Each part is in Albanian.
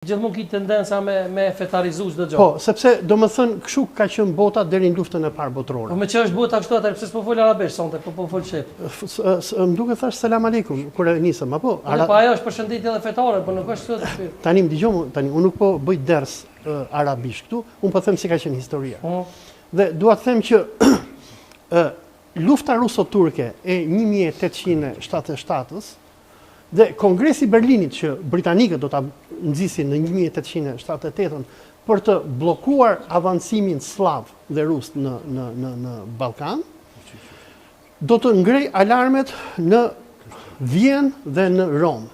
Gjithmonë ki tendenca me fetarizu çdo gjë. Po, sepse domethënë kështu ka qenë bota deri në luftën e parë botërore. Po me që është bota kështu atë, pse s'po fol arabisht sonte, po fol shqip. Më duket thash selam aleikum kur e nisëm, apo? Po ajo është përshëndetje edhe fetare, po nuk është kështu. Tani më dëgjoj, unë nuk po bëj ders arabisht këtu, unë po them si ka qenë historia. Dhe dua të them që lufta ruso-turke e 1877-s dhe Kongresi i Berlinit që britanikët do ta nxisin në 1878 për të bllokuar avancimin slav dhe rus në Ballkan, do të ngrej alarmet në Vjenë dhe në Rom.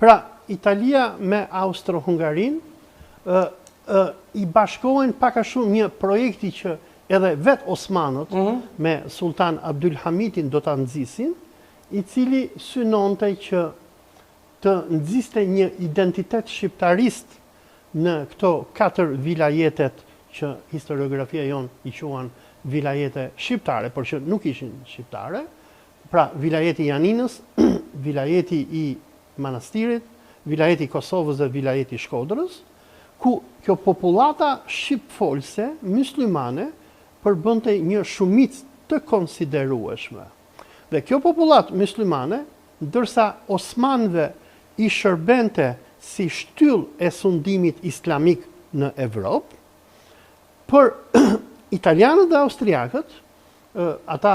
Pra, Italia me Austro-Hungarinë i bashkohen pak a shumë një projekti që edhe vetë osmanët me Sultan Abdulhamidin do ta nxisin, i cili synonte që të nxiste një identitet shqiptarist në këto 4 vilajetet që historiografia jonë i quan vilajete shqiptare, por që nuk ishin shqiptare, pra vilajeti i Janinës, vilajeti i Manastirit, vilajeti i Kosovës dhe vilajeti i Shkodrës, ku kjo popullata shqipfolse, muslimane, përbënte një shumicë të konsiderueshme. Dhe kjo popullat muslimane, ndërsa osmanëve i shërbente si shtyll e sundimit islamik në Evropë, për italianët dhe austriakët, ata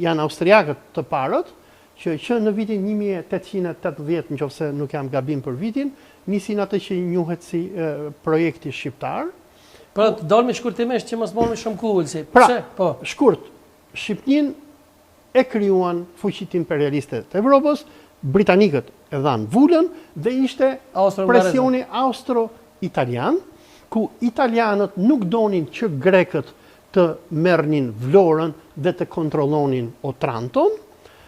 janë austriakët të parët, që në vitin 1880, nëse nuk jam gabim për vitin, nisin atë që njohet si projekti shqiptar. Pra të dalmi shkurtimisht që mos bëhemi shumë kullsi. Pra, shkurt, Shqipnin e krijuan fuqitë imperialiste të Evropës, britanikët e dhanë vulën dhe ishte presioni austro-italian, ku italianët nuk donin që grekët të merrnin Vlorën dhe të kontrollonin Otranton,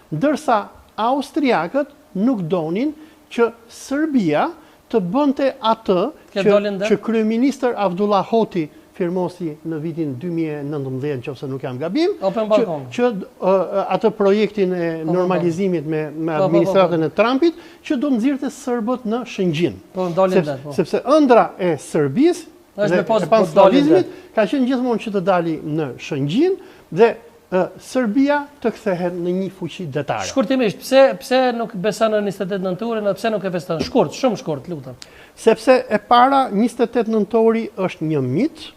ndërsa austriakët nuk donin që Serbia të bënte atë që kryeministër Abdullah Hoti firmosi në vitin 2019, nëse nuk jam gabim, që atë projektin e normalizimit me administratën e Trumpit, që do nxirrte serbët në Shëngjin. Sepse ëndra e Serbisë dhe e panslavizmit ka qenë gjithmonë që të dali në Shëngjin dhe Serbia të kthehet në një fuqi detare. Shkurtimisht, pse nuk beson në 28 nëntorin dhe pse nuk e feston? Shkurt, shumë shkurt, lutem. Sepse e para 28 nëntori është një mit.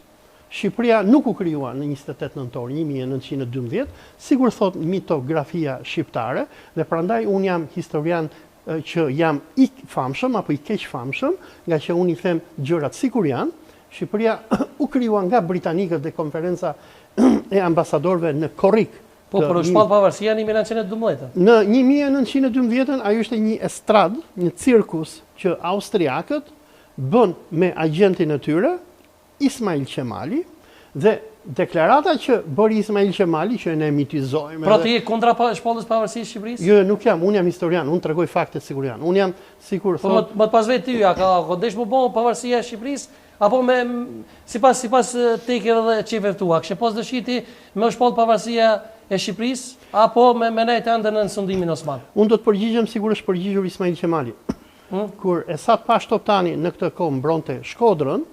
Shqipëria nuk u krijua në 28 nëntor 1912, sigur thot mitografia shqiptare, dhe prandaj unë jam historian që jam i famshëm apo i keq famshëm, nga që unë i them gjërat sikur janë. Shqipëria u krijua nga britanikët dhe konferenca e ambasadorëve në Korrik. Po, për u shpall pavarësia në 1912. Në 1912 ajo ishte një estrad, një cirkus që austriakët bën me agentin e tyre, Ismail Qemali, dhe deklarata që bëri Ismail Qemali, që ne mitizojmë... Pra të je kontra shpallës pavarësisë Shqipërisë? Jo, nuk jam, unë jam historian, unë tregoj faktet sikur janë. Unë jam sikur thot... Po më të pas vetë ty, ka desh më bëu pavarësia e Shqipërisë, apo me sipas tekeve dhe çeve tua, kishte pas dëshiti me shpall pavarësia e Shqipërisë, apo me ne të ëndër në sundimin osman? Unë do të përgjigjem sikur është përgjigjur Ismail Qemali. Kur Esat Pash Toptani në këtë kohë mbronte Shkodrën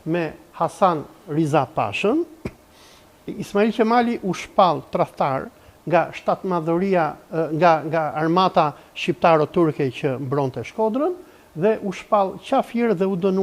me Hasan Riza Pashën, Ismail Qemali u shpall tradhtar nga shtatmadhëria, nga armata shqiptaro-turke që mbronte Shkodrën, dhe u shpall qafir dhe u dënua